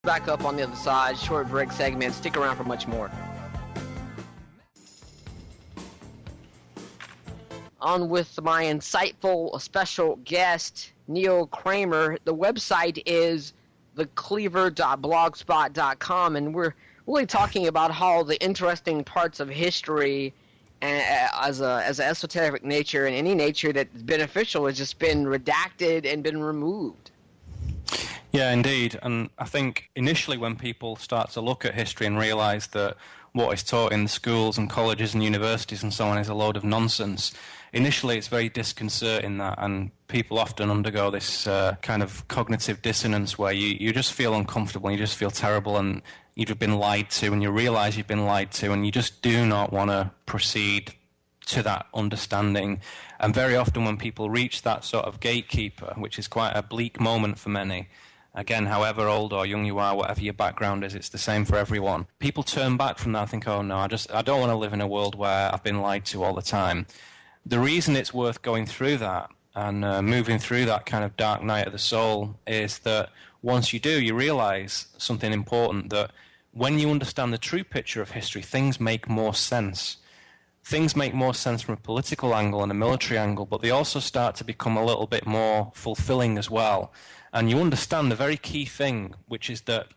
Back up on the other side, short break segment. Stick around for much more. On with my insightful special guest, Neil Kramer. The website is thecleaver.blogspot.com, and we're really talking about how the interesting parts of history as an esoteric nature and any nature that's beneficial has just been redacted and been removed. Yeah, indeed. And I think initially when people start to look at history and realise that what is taught in schools and colleges and universities and so on is a load of nonsense, initially it's very disconcerting that, and people often undergo this kind of cognitive dissonance where you just feel uncomfortable, and you just feel terrible, and you've been lied to, and you realise you've been lied to, and you just do not want to proceed to that understanding. And very often when people reach that sort of gatekeeper, which is quite a bleak moment for many, again, however old or young you are, whatever your background is, it's the same for everyone. People turn back from that and think, oh no, I don't want to live in a world where I've been lied to all the time. The reason it's worth going through that and moving through that kind of dark night of the soul is that once you do, you realise something important, that when you understand the true picture of history, things make more sense. Things make more sense from a political angle and a military angle, but they also start to become a little bit more fulfilling as well. And you understand the very key thing, which is that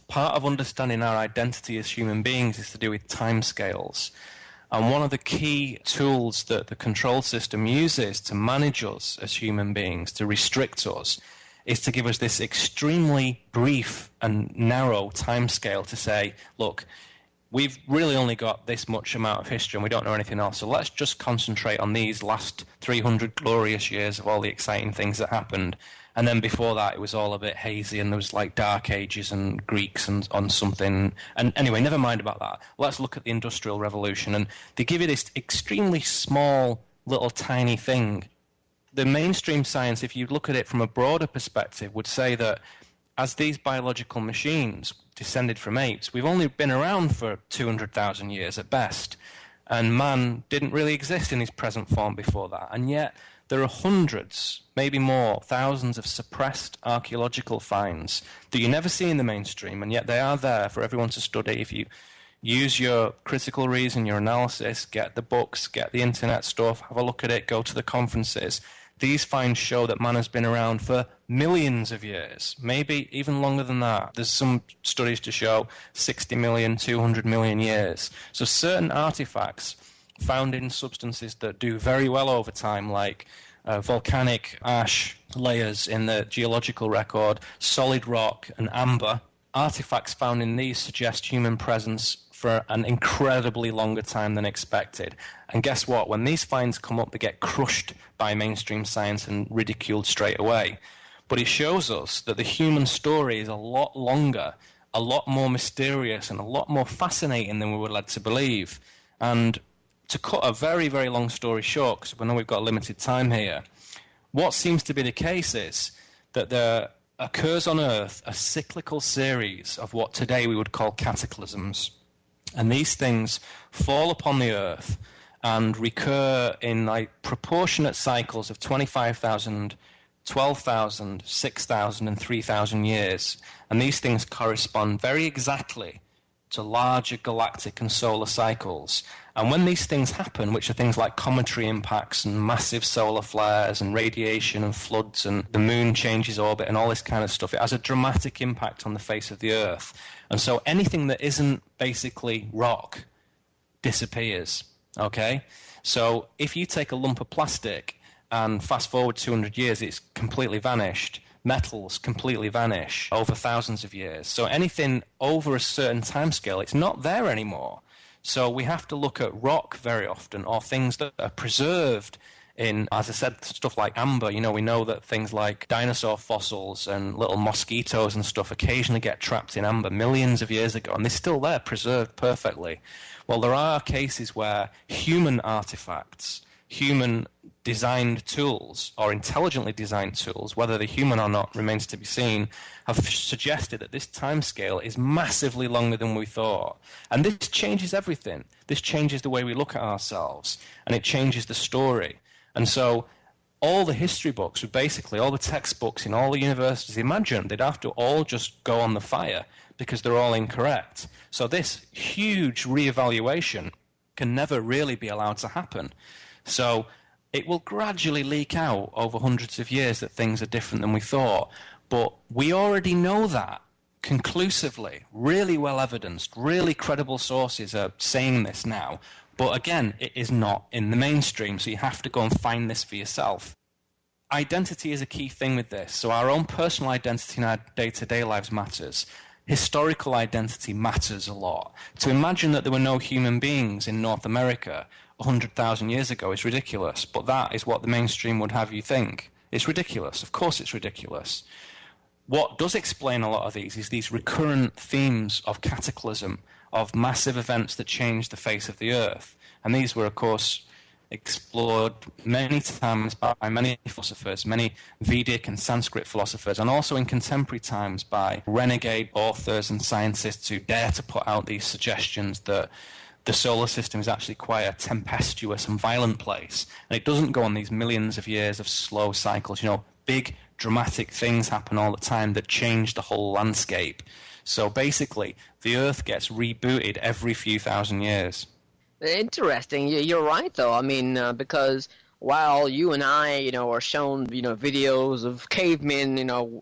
part of understanding our identity as human beings is to do with timescales. And one of the key tools that the control system uses to manage us as human beings, to restrict us, is to give us this extremely brief and narrow timescale to say, look, we've really only got this much amount of history and we don't know anything else, so let's just concentrate on these last 300 glorious years of all the exciting things that happened. And then before that, it was all a bit hazy, and there was like Dark Ages and Greeks and on something. And anyway, never mind about that. Let's look at the Industrial Revolution. And they give you this extremely small, little tiny thing. The mainstream science, if you look at it from a broader perspective, would say that as these biological machines descended from apes, we've only been around for 200,000 years at best. And man didn't really exist in his present form before that. And yet there are hundreds, maybe more, thousands of suppressed archaeological finds that you never see in the mainstream, and yet they are there for everyone to study. If you use your critical reason, your analysis, get the books, get the internet stuff, have a look at it, go to the conferences, these finds show that man has been around for millions of years, maybe even longer than that. There's some studies to show 60 million, 200 million years. So certain artifacts found in substances that do very well over time, like volcanic ash layers in the geological record, solid rock and amber, artifacts found in these suggest human presence for an incredibly longer time than expected. And guess what? When these finds come up, they get crushed by mainstream science and ridiculed straight away. But it shows us that the human story is a lot longer, a lot more mysterious, and a lot more fascinating than we were led to believe. And to cut a very, very long story short, because we know we've got limited time here, what seems to be the case is that there occurs on Earth a cyclical series of what today we would call cataclysms. And these things fall upon the Earth and recur in like proportionate cycles of 25,000, 12,000, 6,000 and 3,000 years. And these things correspond very exactly to larger galactic and solar cycles. And when these things happen, which are things like cometary impacts and massive solar flares and radiation and floods and the moon changes orbit and all this kind of stuff, it has a dramatic impact on the face of the Earth. And so anything that isn't basically rock disappears, okay? So if you take a lump of plastic and fast forward 200 years, it's completely vanished. Metals completely vanish over thousands of years. So anything over a certain timescale, it's not there anymore. So we have to look at rock very often, or things that are preserved in, as I said, stuff like amber. You know, we know that things like dinosaur fossils and little mosquitoes and stuff occasionally get trapped in amber millions of years ago, and they're still there, preserved perfectly. Well, there are cases where human artifacts, human-designed tools, or intelligently designed tools, whether they're human or not remains to be seen, have suggested that this timescale is massively longer than we thought. And this changes everything. This changes the way we look at ourselves, and it changes the story. And so all the history books, basically all the textbooks in all the universities, imagine they'd have to all just go on the fire because they're all incorrect. So this huge reevaluation can never really be allowed to happen. So it will gradually leak out over hundreds of years that things are different than we thought. But we already know that conclusively, really well evidenced, really credible sources are saying this now. But again, it is not in the mainstream, so you have to go and find this for yourself. Identity is a key thing with this. So our own personal identity in our day-to-day lives matters. Historical identity matters a lot. To imagine that there were no human beings in North America 100,000 years ago is ridiculous, but that is what the mainstream would have you think. It's ridiculous. Of course it's ridiculous. What does explain a lot of these is these recurrent themes of cataclysm, of massive events that changed the face of the earth. And these were, of course, explored many times by many philosophers, many Vedic and Sanskrit philosophers, and also in contemporary times by renegade authors and scientists who dare to put out these suggestions that the solar system is actually quite a tempestuous and violent place. And it doesn't go on these millions of years of slow cycles. You know, big dramatic things happen all the time that change the whole landscape. So basically, the Earth gets rebooted every few thousand years. Interesting. You're right, though. I mean, because while you and I, are shown, videos of cavemen,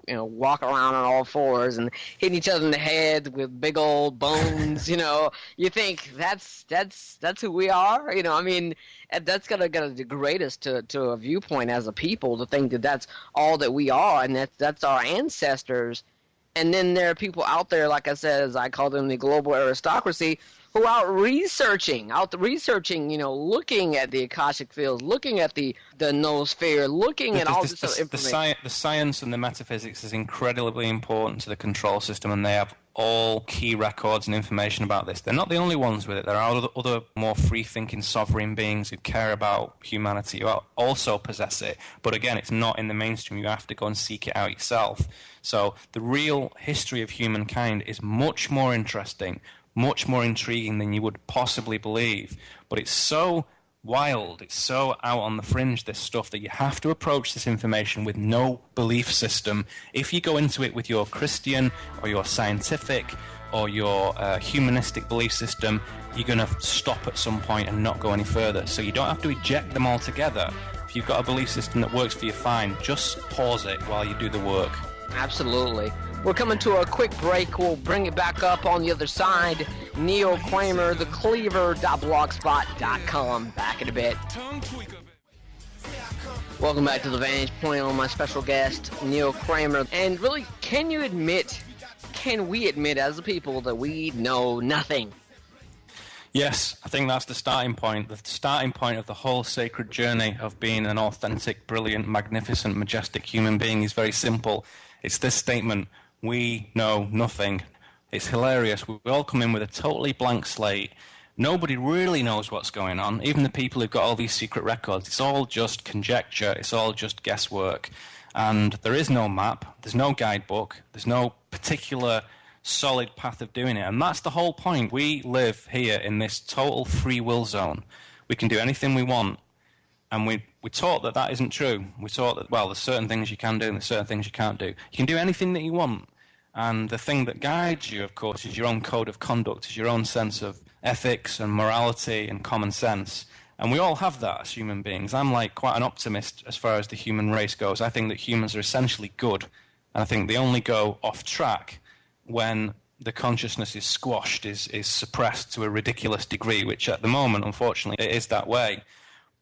walking around on all fours and hitting each other in the head with big old bones, you think that's who we are. I mean, that's gonna degrade us to a viewpoint as a people to think that that's all that we are and that's our ancestors. And then there are people out there, like I said, as I call them, the global aristocracy, who are out researching, looking at the Akashic fields, looking at the noosphere, looking at all this other information. The science and the metaphysics is incredibly important to the control system, and they have all key records and information about this. They're not the only ones with it. There are other more free-thinking sovereign beings who care about humanity who also possess it. But again, it's not in the mainstream. You have to go and seek it out yourself. So the real history of humankind is much more interesting, much more intriguing than you would possibly believe. But it's so wild, it's so out on the fringe, this stuff, that you have to approach this information with no belief system. If you go into it with your Christian or your scientific or your humanistic belief system, you're going to stop at some point and not go any further. So you don't have to eject them altogether. If you've got a belief system that works for you, fine. Just pause it while you do the work. Absolutely. We're coming to a quick break. We'll bring it back up on the other side. Neil Kramer, thecleaver.blogspot.com. Back in a bit. Welcome back to The Vantage Point on my special guest, Neil Kramer. And really, can we admit as a people that we know nothing? Yes, I think that's the starting point. The starting point of the whole sacred journey of being an authentic, brilliant, magnificent, majestic human being is very simple. It's this statement: we know nothing. It's hilarious. We all come in with a totally blank slate. Nobody really knows what's going on. Even the people who've got all these secret records, it's all just conjecture. It's all just guesswork. And there is no map. There's no guidebook. There's no particular solid path of doing it. And that's the whole point. We live here in this total free will zone. We can do anything we want. And we're taught that isn't true. We're taught that, well, there's certain things you can do and there's certain things you can't do. You can do anything that you want. And the thing that guides you, of course, is your own code of conduct, is your own sense of ethics and morality and common sense. And we all have that as human beings. I'm quite an optimist as far as the human race goes. I think that humans are essentially good. And I think they only go off track when the consciousness is squashed, is suppressed to a ridiculous degree, which at the moment, unfortunately, it is that way.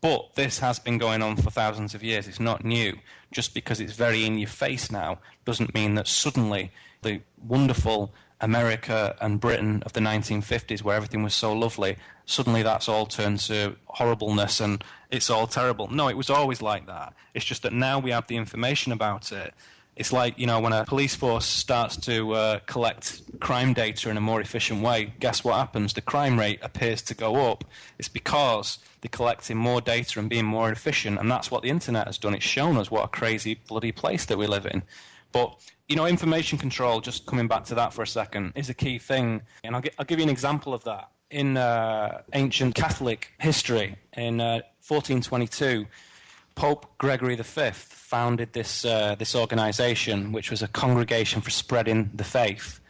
But this has been going on for thousands of years. It's not new. Just because it's very in your face now doesn't mean that suddenly the wonderful America and Britain of the 1950s, where everything was so lovely, suddenly that's all turned to horribleness and it's all terrible. No, it was always like that. It's just that now we have the information about it. It's like, when a police force starts to collect crime data in a more efficient way, guess what happens? The crime rate appears to go up. It's because they're collecting more data and being more efficient, and that's what the internet has done. It's shown us what a crazy bloody place that we live in. But, information control, just coming back to that for a second, is a key thing. And I'll give you an example of that. In ancient Catholic history, in 1422, Pope Gregory V founded this organization, which was a congregation for spreading the faith.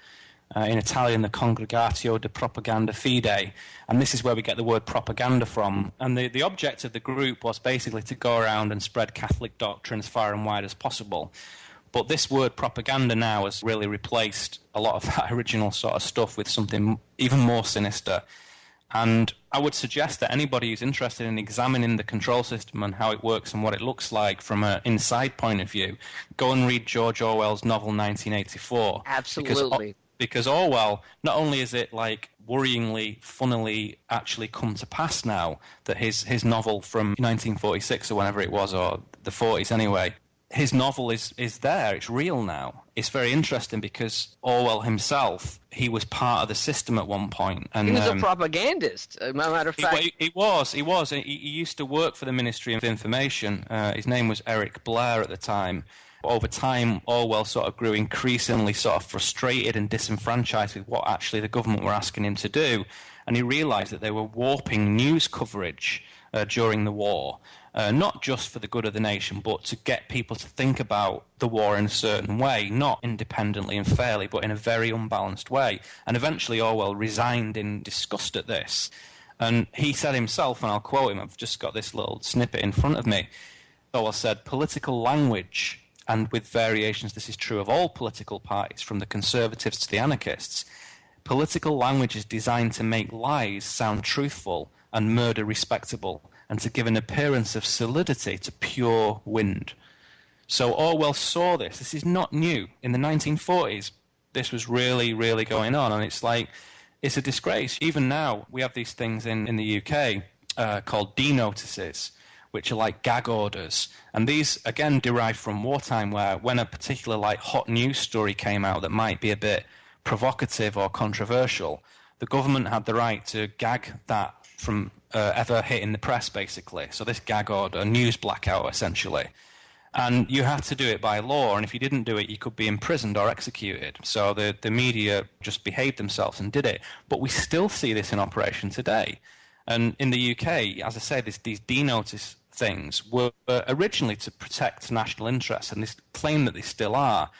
In Italian, the Congregatio de Propaganda Fide, and this is where we get the word propaganda from. And the object of the group was basically to go around and spread Catholic doctrine as far and wide as possible. But this word propaganda now has really replaced a lot of that original sort of stuff with something even more sinister. And I would suggest that anybody who's interested in examining the control system and how it works and what it looks like from an inside point of view, go and read George Orwell's novel 1984. Absolutely. Because Orwell, not only is it like worryingly, funnily actually come to pass now that his novel from 1946 or whenever it was, or the 40s anyway, his novel is there, it's real now. It's very interesting because Orwell himself, he was part of the system at one point. And, he was a propagandist, as a matter of fact. He was. He used to work for the Ministry of Information. His name was Eric Blair at the time. Over time, Orwell sort of grew increasingly sort of frustrated and disenfranchised with what actually the government were asking him to do. And he realised that they were warping news coverage during the war, not just for the good of the nation, but to get people to think about the war in a certain way, not independently and fairly, but in a very unbalanced way. And eventually Orwell resigned in disgust at this. And he said himself, and I'll quote him, I've just got this little snippet in front of me. Orwell said, "Political language," and with variations, this is true of all political parties, from the conservatives to the anarchists, political language is designed to make lies sound truthful and murder respectable, and to give an appearance of solidity to pure wind. So Orwell saw this. This is not new. In the 1940s, this was really, really going on, and it's like, it's a disgrace. Even now, we have these things in the UK called D-notices, which are like gag orders. And these, again, derive from wartime, where when a particular like hot news story came out that might be a bit provocative or controversial, the government had the right to gag that from ever hitting the press, basically. So this gag order, a news blackout, essentially. And you had to do it by law, and if you didn't do it, you could be imprisoned or executed. So the media just behaved themselves and did it. But we still see this in operation today. And in the UK, as I say, these D-notice things were originally to protect national interests, and they claim that they still are.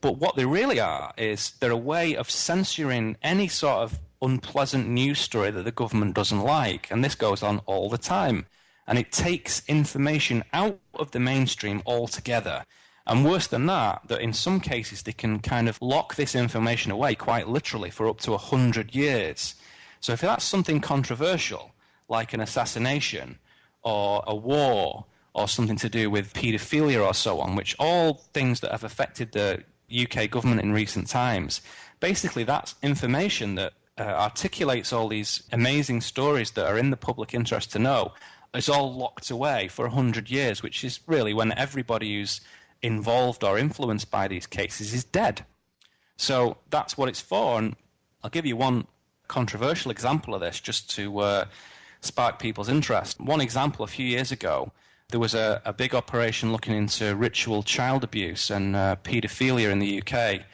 But what they really are is they're a way of censoring any sort of unpleasant news story that the government doesn't like. And this goes on all the time. And it takes information out of the mainstream altogether. And worse than that in some cases they can kind of lock this information away quite literally for up to 100 years. So if that's something controversial, like an assassination or a war or something to do with paedophilia or so on, which all things that have affected the UK government in recent times, basically that's information that articulates all these amazing stories that are in the public interest to know, is all locked away for 100 years, which is really when everybody who's involved or influenced by these cases is dead. So that's what it's for. And I'll give you one controversial example of this just to spark people's interest. One example, a few years ago, there was a big operation looking into ritual child abuse and paedophilia in the UK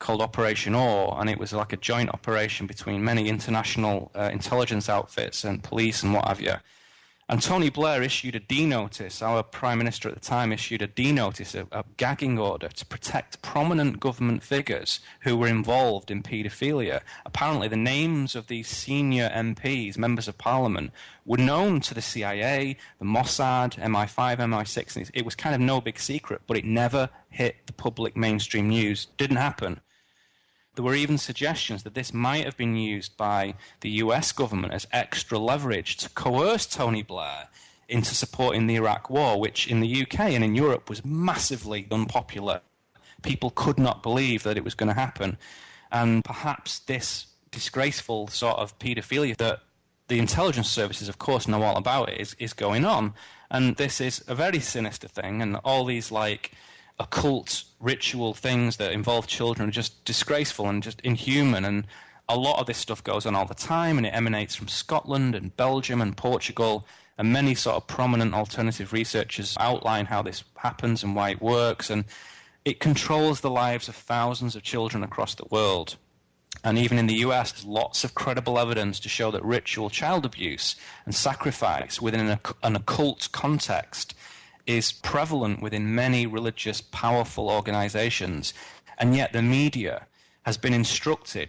called Operation Or, and it was like a joint operation between many international intelligence outfits and police and what have you. And Tony Blair issued a D-notice, our Prime Minister at the time issued a D-notice, a gagging order to protect prominent government figures who were involved in paedophilia. Apparently the names of these senior MPs, members of parliament, were known to the CIA, the Mossad, MI5, MI6, and it was kind of no big secret, but it never hit the public mainstream news. Didn't happen. There were even suggestions that this might have been used by the US government as extra leverage to coerce Tony Blair into supporting the Iraq War, which in the UK and in Europe was massively unpopular. People could not believe that it was going to happen. And perhaps this disgraceful sort of paedophilia that the intelligence services, of course, know all about it is going on. And this is a very sinister thing, and all these like occult ritual things that involve children are just disgraceful and just inhuman, and a lot of this stuff goes on all the time, and it emanates from Scotland and Belgium and Portugal, and many sort of prominent alternative researchers outline how this happens and why it works, and it controls the lives of thousands of children across the world. And even in the US, there's lots of credible evidence to show that ritual child abuse and sacrifice within an occult context is prevalent within many religious, powerful organizations, and yet the media has been instructed